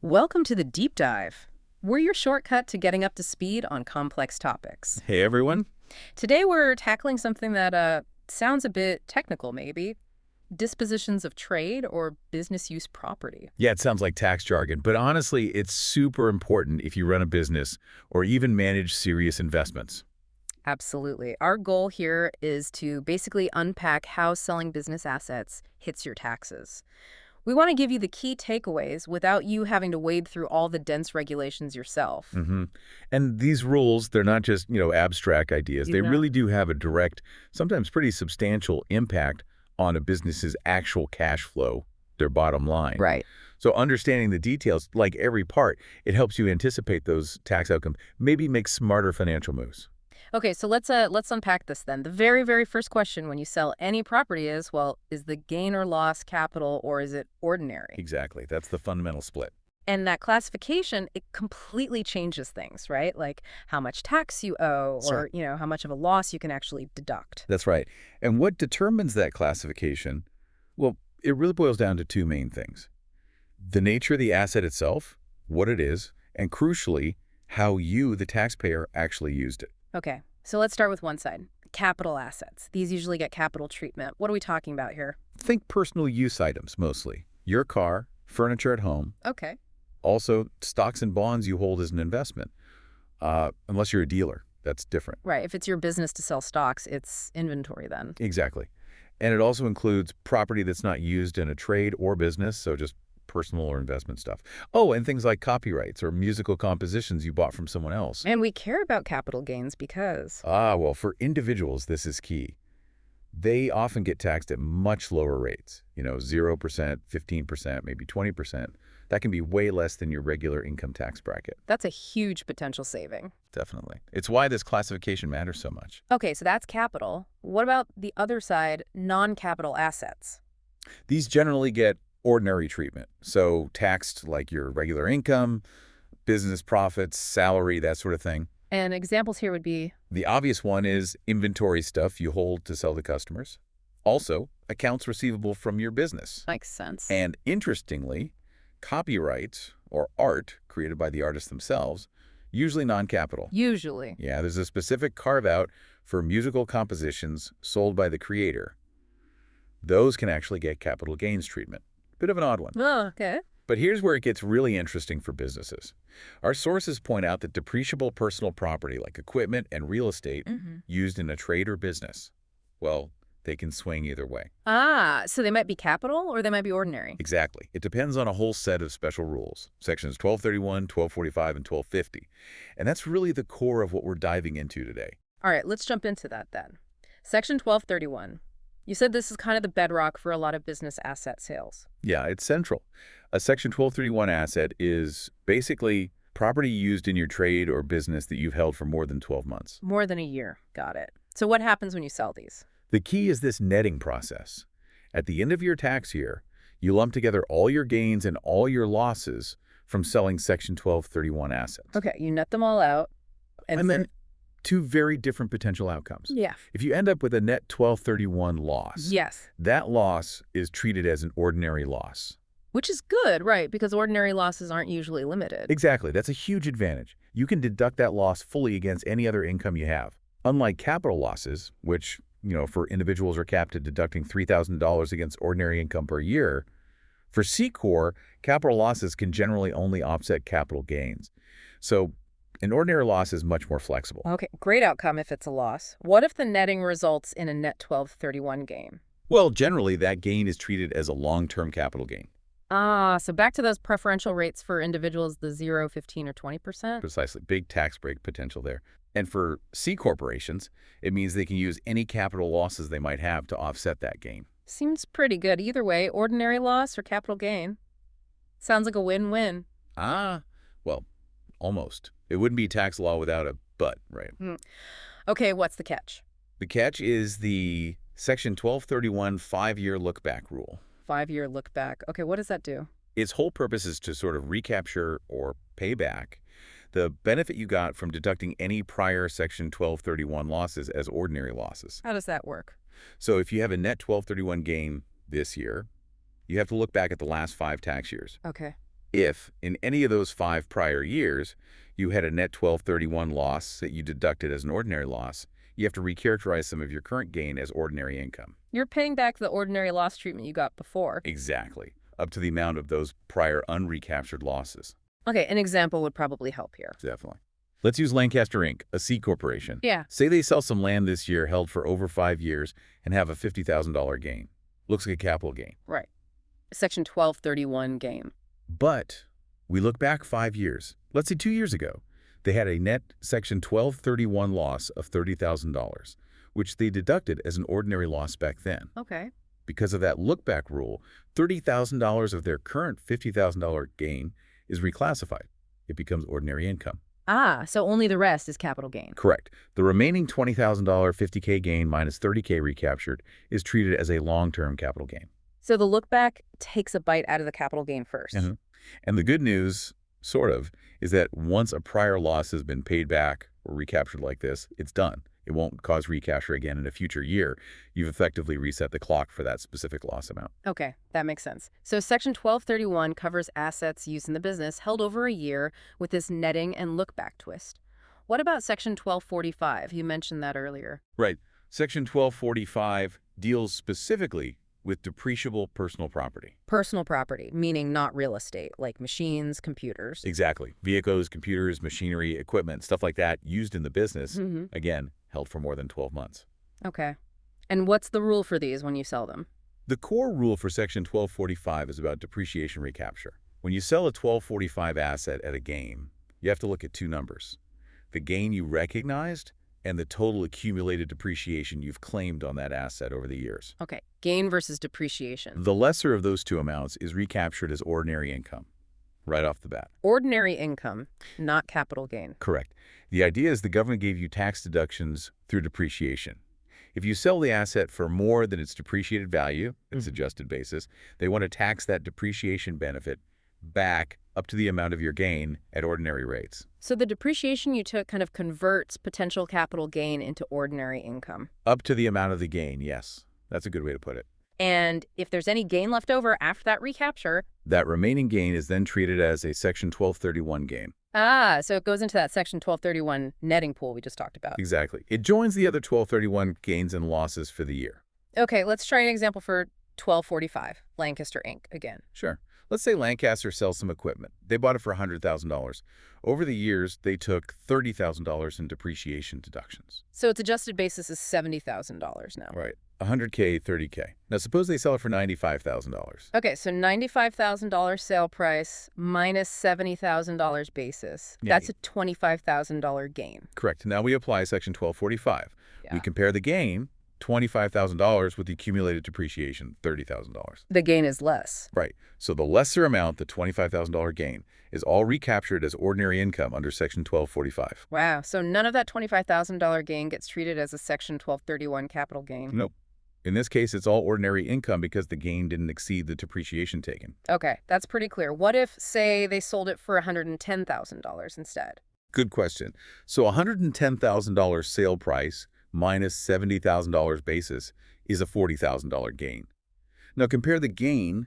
Welcome to the Deep Dive. We're your shortcut to getting up to speed on complex topics. Hey, everyone. Today we're tackling something that sounds a bit technical, maybe. Dispositions of trade or business use property. Yeah, it sounds like tax jargon, but honestly, it's super important if you run a business or even manage serious investments. Absolutely. Our goal here is to basically unpack how selling business assets hits your taxes. We want to give you the key takeaways without you having to wade through all the dense regulations yourself. hmm And these rules, they're not just, abstract ideas. They No. really do have a direct, sometimes pretty substantial impact on a business's actual cash flow, their bottom line. Right. So understanding the details, like every part, it helps you anticipate those tax outcomes, maybe make smarter financial moves. Okay, so let's unpack this then. The very, very first question when you sell any property is, well, is the gain or loss capital or is it ordinary? Exactly. That's the fundamental split. And that classification, it completely changes things, right? Like how much tax you owe Sure. or, how much of a loss you can actually deduct. That's right. And what determines that classification? Well, it really boils down to two main things. The nature of the asset itself, what it is, and crucially, how you, the taxpayer, actually used it. Okay, so let's start with one side. Capital assets. These usually get capital treatment. What are we talking about here? Think personal use items mostly. Your car, furniture at home, Okay. also stocks and bonds you hold as an investment. Unless you're a dealer, that's different. Right, if it's your business to sell stocks, it's inventory then. Exactly. And it also includes property that's not used in a trade or business, so just personal or investment stuff. Oh, and things like copyrights or musical compositions you bought from someone else. And we care about capital gains because... Well, for individuals, this is key. They often get taxed at much lower rates, 0%, 15%, maybe 20%. That can be way less than your regular income tax bracket. That's a huge potential saving. Definitely. It's why this classification matters so much. Okay, so that's capital. What about the other side, non-capital assets? These generally get ordinary treatment, so taxed like your regular income, business profits, salary, that sort of thing. And examples here would be... The obvious one is inventory stuff you hold to sell to customers. Also, accounts receivable from your business. Makes sense. And interestingly, copyright or art created by the artists themselves, usually non-capital. Usually. Yeah, there's a specific carve-out for musical compositions sold by the creator. Those can actually get capital gains treatment. Bit of an odd one. Oh, okay. But here's where it gets really interesting for businesses. Our sources point out that depreciable personal property like equipment and real estate used in a trade or business, well, they can swing either way. Ah, so they might be capital or they might be ordinary. Exactly. It depends on a whole set of special rules, sections 1231, 1245, and 1250. And that's really the core of what we're diving into today. All right, let's jump into that then. Section 1231. You said this is kind of the bedrock for a lot of business asset sales. Yeah, it's central. A Section 1231 asset is basically property used in your trade or business that you've held for more than 12 months. More than a year. Got it. So what happens when you sell these? The key is this netting process. At the end of your tax year, you lump together all your gains and all your losses from selling Section 1231 assets. Okay, you net them all out. And then two very different potential outcomes. Yeah. If you end up with a net 1231 loss, Yes. that loss is treated as an ordinary loss. Which is good, right? Because ordinary losses aren't usually limited. Exactly. That's a huge advantage. You can deduct that loss fully against any other income you have. Unlike capital losses, which, for individuals are capped at deducting $3,000 against ordinary income per year, for C-Corp, capital losses can generally only offset capital gains. So an ordinary loss is much more flexible. Okay, great outcome if it's a loss. What if the netting results in a net 1231 gain? Well, generally, that gain is treated as a long-term capital gain. Ah, so back to those preferential rates for individuals, the 0, 15, or 20%? Precisely. Big tax break potential there. And for C corporations, it means they can use any capital losses they might have to offset that gain. Seems pretty good either way, ordinary loss or capital gain. Sounds like a win-win. Well, almost. It wouldn't be tax law without a but, right? Okay, what's the catch? The catch is the Section 1231 5-year look-back rule. 5-year look back. Okay, what does that do? Its whole purpose is to sort of recapture or pay back the benefit you got from deducting any prior Section 1231 losses as ordinary losses. How does that work? So if you have a net 1231 gain this year, you have to look back at the last 5 tax years. Okay. If, in any of those 5 prior years, you had a net 1231 loss that you deducted as an ordinary loss, you have to recharacterize some of your current gain as ordinary income. You're paying back the ordinary loss treatment you got before. Exactly. Up to the amount of those prior unrecaptured losses. Okay, an example would probably help here. Definitely. Let's use Lancaster Inc., a C corporation. Yeah. Say they sell some land this year held for over 5 years and have a $50,000 gain. Looks like a capital gain. Right. Section 1231 gain. But we look back 5 years. Let's say 2 years ago. They had a net Section 1231 loss of $30,000, which they deducted as an ordinary loss back then. Okay. Because of that look-back rule, $30,000 of their current $50,000 gain is reclassified. It becomes ordinary income. Ah, so only the rest is capital gain. Correct. The remaining $20,000 $50K gain minus $30K recaptured is treated as a long-term capital gain. So the look back takes a bite out of the capital gain first. And the good news, sort of, is that once a prior loss has been paid back or recaptured like this, it's done. It won't cause recapture again in a future year. You've effectively reset the clock for that specific loss amount. Okay, that makes sense. So Section 1231 covers assets used in the business held over a year with this netting and look-back twist. What about Section 1245? You mentioned that earlier. Right. Section 1245 deals specifically with depreciable personal property. Personal property, meaning not real estate, like machines, computers. Exactly. Vehicles, computers, machinery, equipment, stuff like that used in the business, again, held for more than 12 months. Okay. And what's the rule for these when you sell them? The core rule for Section 1245 is about depreciation recapture. When you sell a 1245 asset at a gain, you have to look at 2 numbers. The gain you recognized and the total accumulated depreciation you've claimed on that asset over the years. Okay, gain versus depreciation. The lesser of those 2 amounts is recaptured as ordinary income, right off the bat. Ordinary income, not capital gain. Correct. The idea is the government gave you tax deductions through depreciation. If you sell the asset for more than its depreciated value, its adjusted basis, they want to tax that depreciation benefit back up to the amount of your gain at ordinary rates. So the depreciation you took kind of converts potential capital gain into ordinary income. Up to the amount of the gain, yes. That's a good way to put it. And if there's any gain left over after that recapture... That remaining gain is then treated as a Section 1231 gain. Ah, so it goes into that Section 1231 netting pool we just talked about. Exactly. It joins the other 1231 gains and losses for the year. Okay, let's try an example for 1245, Lancaster Inc. again. Sure. Let's say Lancaster sells some equipment. They bought it for $100,000. Over the years, they took $30,000 in depreciation deductions. So its adjusted basis is $70,000 now. Right. $100K, $30K. Now, suppose they sell it for $95,000. Okay, so $95,000 sale price minus $70,000 basis. Yeah. That's a $25,000 gain. Correct. Now we apply Section 1245. Yeah. We compare the gain, $25,000, with the accumulated depreciation, $30,000. The gain is less. Right. So the lesser amount, the $25,000 gain, is all recaptured as ordinary income under Section 1245. Wow, so none of that $25,000 gain gets treated as a Section 1231 capital gain? Nope. In this case, it's all ordinary income because the gain didn't exceed the depreciation taken. Okay, that's pretty clear. What if, say, they sold it for $110,000 instead? Good question. So $110,000 sale price minus $70,000 basis is a $40,000 gain. Now compare the gain,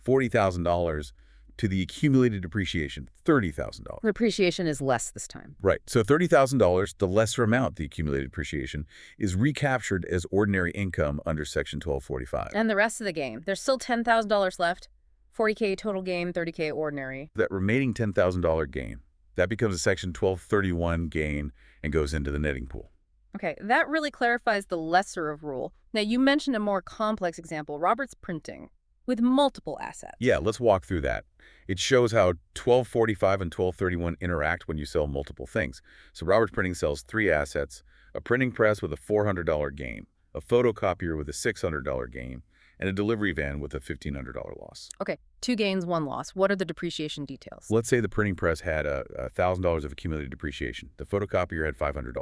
$40,000, to the accumulated depreciation, $30,000. Depreciation is less this time. Right. So $30,000, the lesser amount, the accumulated depreciation, is recaptured as ordinary income under Section 1245. And the rest of the gain, there's still $10,000 left. $40K total gain, $30K ordinary. That remaining $10,000 gain, that becomes a Section 1231 gain and goes into the netting pool. Okay, that really clarifies the lesser of rule. Now, you mentioned a more complex example, Robert's Printing, with multiple assets. Yeah, let's walk through that. It shows how 1245 and 1231 interact when you sell multiple things. So Robert's Printing sells 3 assets, a printing press with a $400 gain, a photocopier with a $600 gain, and a delivery van with a $1,500 loss. Okay, 2 gains, 1 loss. What are the depreciation details? Let's say the printing press had $1,000 of accumulated depreciation. The photocopier had $500.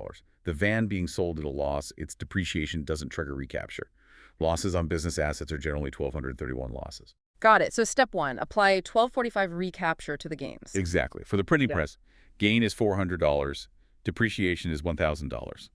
The van being sold at a loss, its depreciation doesn't trigger recapture. Losses on business assets are generally 1,231 losses. Got it. So step 1, apply 1245 recapture to the gains. Exactly. For the printing press, gain is $400, depreciation is $1,000.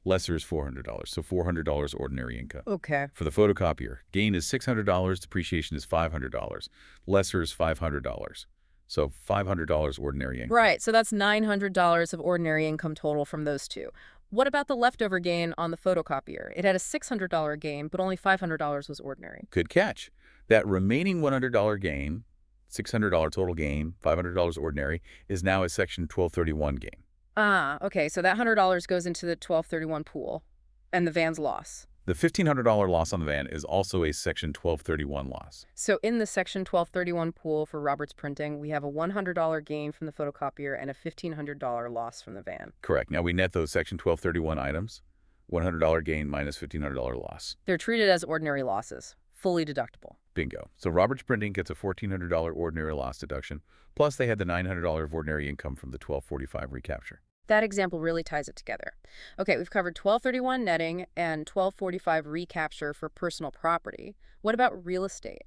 Lesser is $400, so $400 ordinary income. Okay. For the photocopier, gain is $600, depreciation is $500. Lesser is $500, so $500 ordinary income. Right, so that's $900 of ordinary income total from those two. What about the leftover gain on the photocopier? It had a $600 gain, but only $500 was ordinary. Good catch. That remaining $100 gain, $600 total gain, $500 ordinary, is now a Section 1231 gain. Ah, okay, so that $100 goes into the 1231 pool, and the van's loss. The $1,500 loss on the van is also a Section 1231 loss. So in the Section 1231 pool for Robert's Printing, we have a $100 gain from the photocopier and a $1,500 loss from the van. Correct. Now we net those Section 1231 items, $100 gain minus $1,500 loss. They're treated as ordinary losses, fully deductible. Bingo. So Robert's Printing gets a $1,400 ordinary loss deduction, plus they had the $900 of ordinary income from the 1245 recapture. That example really ties it together. Okay, we've covered 1231 netting and 1245 recapture for personal property. What about real estate?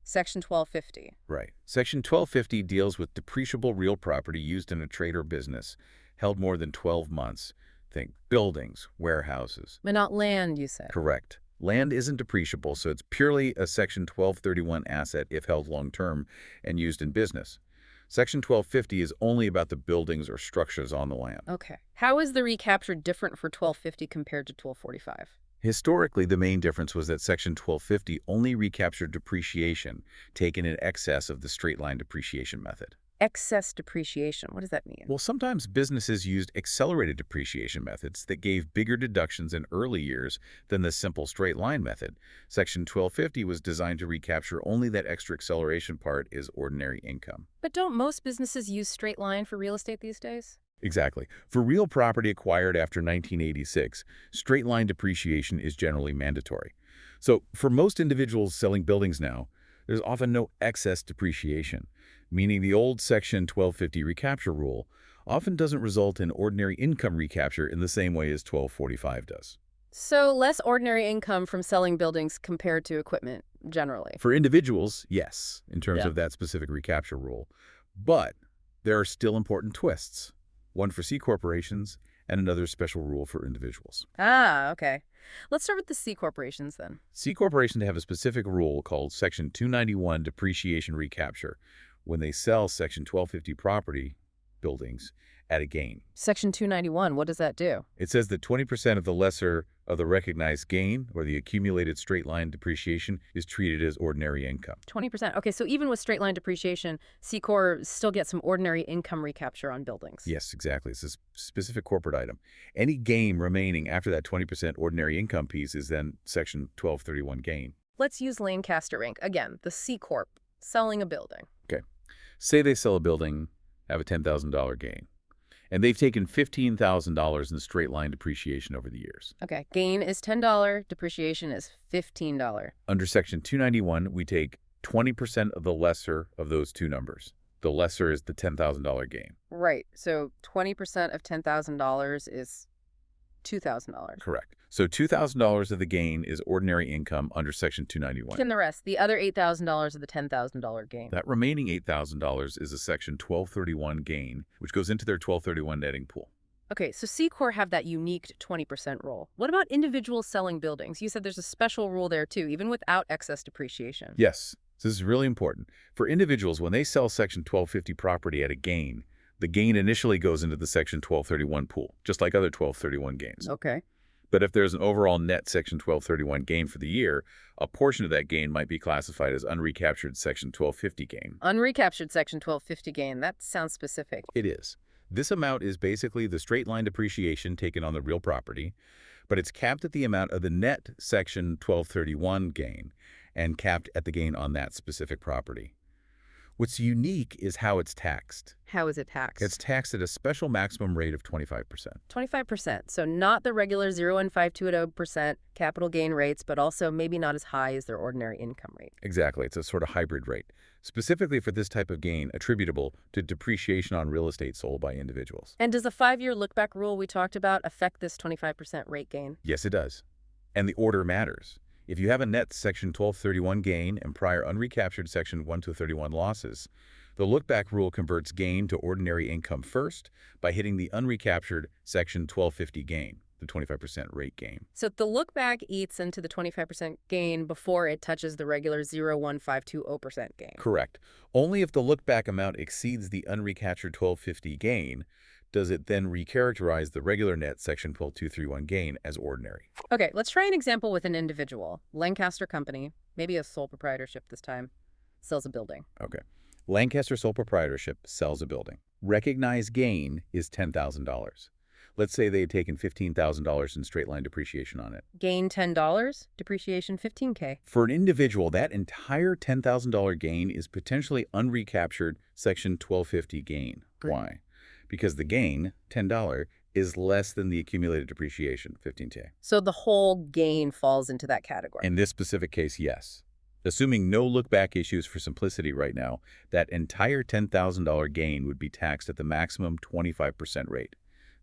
Section 1250. Right. Section 1250 deals with depreciable real property used in a trade or business held more than 12 months. Think buildings, warehouses. But not land, you said. Correct. Land isn't depreciable, so it's purely a Section 1231 asset if held long-term and used in business. Section 1250 is only about the buildings or structures on the land. Okay. How is the recapture different for 1250 compared to 1245? Historically, the main difference was that Section 1250 only recaptured depreciation taken in excess of the straight-line depreciation method. Excess depreciation, what does that mean? Well, sometimes businesses used accelerated depreciation methods that gave bigger deductions in early years than the simple straight-line method. Section 1250 was designed to recapture only that extra acceleration part as ordinary income. But don't most businesses use straight line for real estate these days? Exactly. For real property acquired after 1986, straight-line depreciation is generally mandatory. So for most individuals selling buildings now, there's often no excess depreciation, meaning the old Section 1250 recapture rule often doesn't result in ordinary income recapture in the same way as 1245 does. So less ordinary income from selling buildings compared to equipment, generally. For individuals, yes, in terms Yeah. of that specific recapture rule. But there are still important twists, one for C corporations and another special rule for individuals. Ah, okay. Let's start with the C corporations then. C corporations have a specific rule called Section 291 depreciation recapture when they sell Section 1250 property, buildings, at a gain. Section 291, what does that do? It says that 20% of the lesser of the recognized gain or the accumulated straight-line depreciation is treated as ordinary income. 20%. Okay, so even with straight line depreciation, C Corp still gets some ordinary income recapture on buildings. Yes, exactly. It's a specific corporate item. Any gain remaining after that 20% ordinary income piece is then Section 1231 gain. Let's use Lancaster Inc. Again, the C Corp, selling a building. Okay. Say they sell a building, have a $10,000 gain, and they've taken $15,000 in straight-line depreciation over the years. Okay, gain is $10, depreciation is $15. Under Section 291, we take 20% of the lesser of those two numbers. The lesser is the $10,000 gain. Right, so 20% of $10,000 is $2,000. Correct. So $2,000 of the gain is ordinary income under Section 291. And the rest, the other $8,000 of the $10,000 gain. That remaining $8,000 is a Section 1231 gain, which goes into their 1231 netting pool. Okay, so C Corp have that unique 20% rule. What about individuals selling buildings? You said there's a special rule there too, even without excess depreciation. Yes, this is really important. For individuals, when they sell Section 1250 property at a gain, the gain initially goes into the Section 1231 pool, just like other 1231 gains. Okay. But if there's an overall net Section 1231 gain for the year, a portion of that gain might be classified as unrecaptured Section 1250 gain. Unrecaptured Section 1250 gain, that sounds specific. It is. This amount is basically the straight-line depreciation taken on the real property, but it's capped at the amount of the net Section 1231 gain and capped at the gain on that specific property. What's unique is how it's taxed. How is it taxed? It's taxed at a special maximum rate of 25%. 25%. So not the regular 0 and 520% capital gain rates, but also maybe not as high as their ordinary income rate. Exactly. It's a sort of hybrid rate, specifically for this type of gain attributable to depreciation on real estate sold by individuals. And does the 5-year look-back rule we talked about affect this 25% rate gain? Yes, it does. And the order matters. If you have a net Section 1231 gain and prior unrecaptured Section 1231 losses, the look-back rule converts gain to ordinary income first by hitting the unrecaptured Section 1250 gain. the 25% rate gain. So the look back eats into the 25% gain before it touches the regular 0.01520% gain. Correct. Only if the look-back amount exceeds the unrecaptured 1250 gain does it then recharacterize the regular net Section 12231 gain as ordinary. Okay, let's try an example with an individual. Lancaster Company, maybe a sole proprietorship this time, sells a building. Okay. Lancaster sole proprietorship sells a building. Recognized gain is $10,000. Let's say they had taken $15,000 in straight-line depreciation on it. Gain $10, depreciation $15K. For an individual, that entire $10,000 gain is potentially unrecaptured Section 1250 gain. Why? Because the gain, $10, is less than the accumulated depreciation, $15K. So the whole gain falls into that category. In this specific case, yes. Assuming no look-back issues for simplicity right now, that entire $10,000 gain would be taxed at the maximum 25% rate.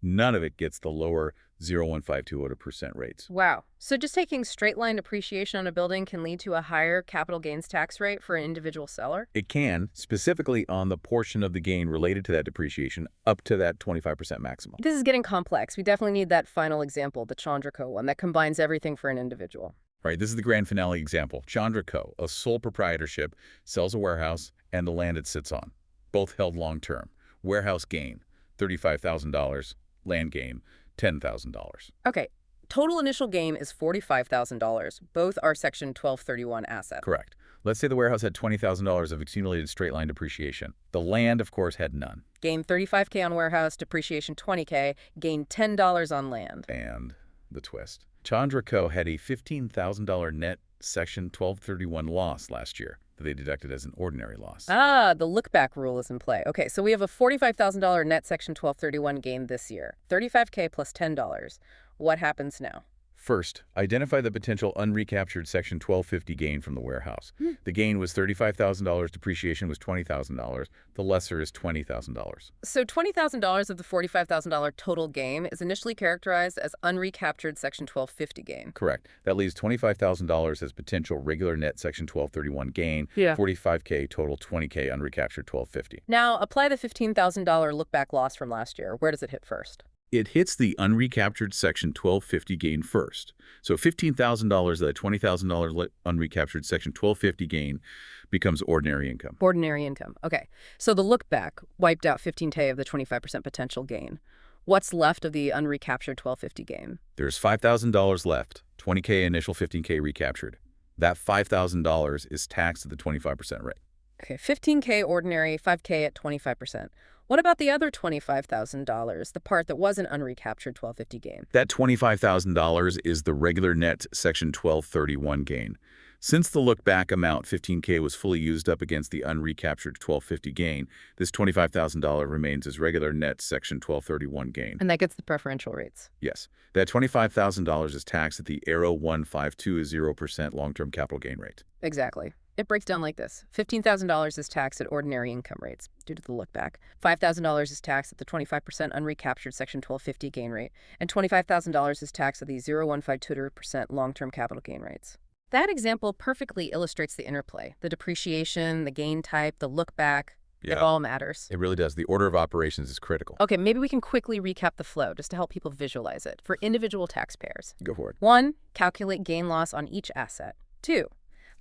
None of it gets the lower 0.01520% rates. Wow. So just taking straight-line depreciation on a building can lead to a higher capital gains tax rate for an individual seller? It can, specifically on the portion of the gain related to that depreciation, up to that 25% maximum. This is getting complex. We definitely need that final example, the Chandra Co. one, that combines everything for an individual. All right, this is the grand finale example. Chandra Co., a sole proprietorship, sells a warehouse and the land it sits on, both held long-term. Warehouse gain, $35,000. Land gain, $10,000. Okay, total initial gain is $45,000. Both are Section 1231 assets. Correct. Let's say the warehouse had $20,000 of accumulated straight-line depreciation. The land, of course, had none. Gain $35K on warehouse, depreciation $20K, gain $10 on land. And the twist. Chandra Co. had a $15,000 net Section 1231 loss last year that they deducted as an ordinary loss. Ah, the look-back rule is in play. Okay, so we have a $45,000 net Section 1231 gain this year. $35K plus $10. What happens now? First, identify the potential unrecaptured Section 1250 gain from the warehouse. The gain was $35,000, depreciation was $20,000. The lesser is $20,000. So $20,000 of the $45,000 total gain is initially characterized as unrecaptured Section 1250 gain. Correct. That leaves $25,000 as potential regular net Section 1231 gain. Yeah. $45K total, $20K unrecaptured 1250. Now, apply the $15,000 look-back loss from last year. Where does it hit first? It hits the unrecaptured Section 1250 gain first. So $15,000 of that $20,000 unrecaptured Section 1250 gain becomes ordinary income. Ordinary income. Okay. So the look-back wiped out $15K of the 25% potential gain. What's left of the unrecaptured 1250 gain? There's $5,000 left, $20K initial, $15K recaptured. That $5,000 is taxed at the 25% rate. Okay, $15K ordinary, $5K at 25%. What about the other $25,000, the part that wasn't unrecaptured 1250 gain? That $25,000 is the regular net Section 1231 gain. Since the look-back amount, $15K, was fully used up against the unrecaptured 1250 gain, this $25,000 remains as regular net Section 1231 gain. And that gets the preferential rates. Yes. That $25,000 is taxed at the ARO 152.0% long-term capital gain rate. Exactly. It breaks down like this. $15,000 is taxed at ordinary income rates due to the look-back. $5,000 is taxed at the 25% unrecaptured Section 1250 gain rate. And $25,000 is taxed at the 0.152% long-term capital gain rates. That example perfectly illustrates the interplay. The depreciation, the gain type, the look-back. Yeah. It all matters. It really does. The order of operations is critical. Okay, maybe we can quickly recap the flow just to help people visualize it for individual taxpayers. Go for it. 1. Calculate gain loss on each asset. 2.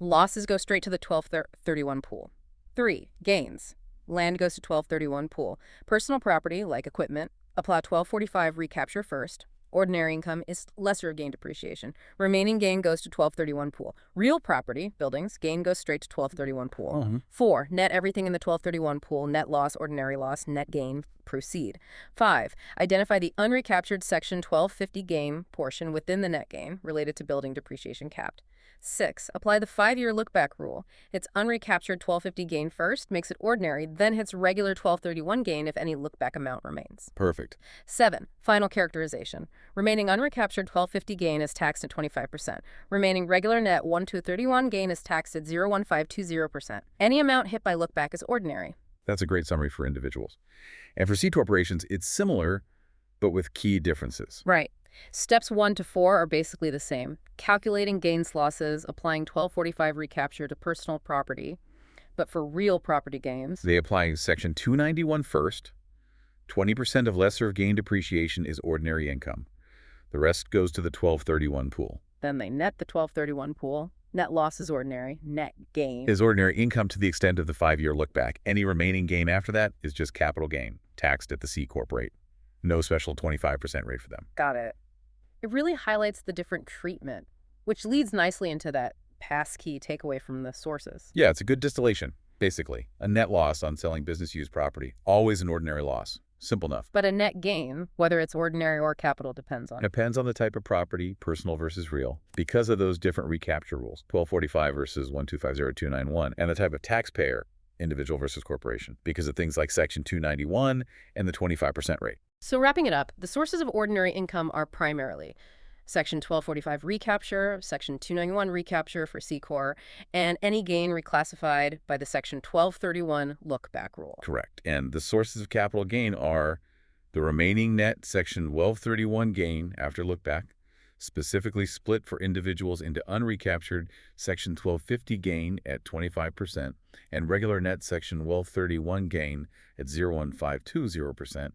Losses go straight to the 1231 pool. 3. Gains. Land goes to 1231 pool. Personal property, like equipment, apply 1245 recapture first. Ordinary income is lesser gain depreciation. Remaining gain goes to 1231 pool. Real property, buildings, gain goes straight to 1231 pool. 4. Net everything in the 1231 pool. Net loss, ordinary loss, net gain, proceed. 5. Identify the unrecaptured Section 1250 gain portion within the net gain related to building depreciation capped. 6. Apply the 5-year look-back rule. It's unrecaptured 1250 gain first, makes it ordinary, then hits regular 1231 gain if any look-back amount remains. Perfect. 7. Final characterization. Remaining unrecaptured 1250 gain is taxed at 25%. Remaining regular net 1231 gain is taxed at 0.1520%. Any amount hit by look-back is ordinary. That's a great summary for individuals. And for C corporations, it's similar, but with key differences. Right. Steps 1 to 4 are basically the same. Calculating gains losses, applying 1245 recapture to personal property. But for real property gains, They apply Section 291 first. 20% of lesser of gain depreciation is ordinary income. The rest goes to the 1231 pool. Then they net the 1231 pool. Net loss is ordinary. Net gain. Is ordinary income to the extent of the 5-year look-back. Any remaining gain after that is just capital gain, taxed at the C Corp rate. No special 25% rate for them. Got it. It really highlights the different treatment, which leads nicely into that passkey takeaway from the sources. Yeah, it's a good distillation, basically. A net loss on selling business-use property. Always an ordinary loss. Simple enough. But a net gain, whether it's ordinary or capital, depends on. Depends on the type of property, personal versus real, because of those different recapture rules, 1245 versus 1250291, and the type of taxpayer, individual versus corporation, because of things like Section 291 and the 25% rate. So wrapping it up, the sources of ordinary income are primarily Section 1245 recapture, Section 291 recapture for C Corp, and any gain reclassified by the Section 1231 look-back rule. Correct. And the sources of capital gain are the remaining net Section 1231 gain after look-back, specifically split for individuals into unrecaptured Section 1250 gain at 25%, and regular net Section 1231 gain at 0.1520%,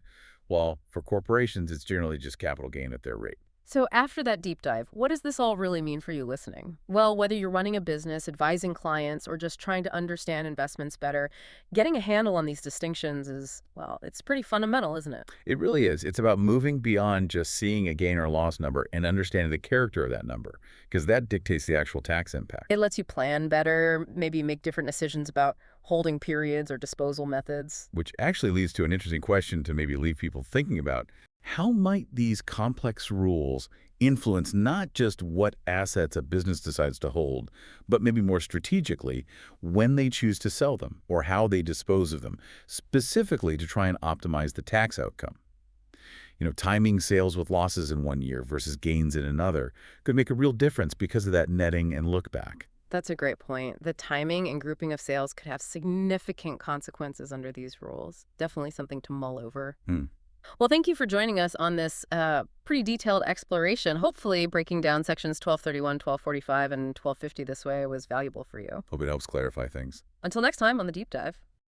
while for corporations, it's generally just capital gain at their rate. So after that deep dive, what does this all really mean for you listening? Well, whether you're running a business, advising clients, or just trying to understand investments better, getting a handle on these distinctions is, well, it's pretty fundamental, isn't it? It really is. It's about moving beyond just seeing a gain or loss number and understanding the character of that number, because that dictates the actual tax impact. It lets you plan better, maybe make different decisions about holding periods or disposal methods. Which actually leads to an interesting question to maybe leave people thinking about. How might these complex rules influence not just what assets a business decides to hold, but maybe more strategically when they choose to sell them or how they dispose of them, specifically to try and optimize the tax outcome? Timing sales with losses in one year versus gains in another could make a real difference because of that netting and look back. That's a great point. The timing and grouping of sales could have significant consequences under these rules. Definitely something to mull over. Well, thank you for joining us on this pretty detailed exploration. Hopefully breaking down sections 1231, 1245, and 1250 this way was valuable for you. Hope it helps clarify things. Until next time on The Deep Dive.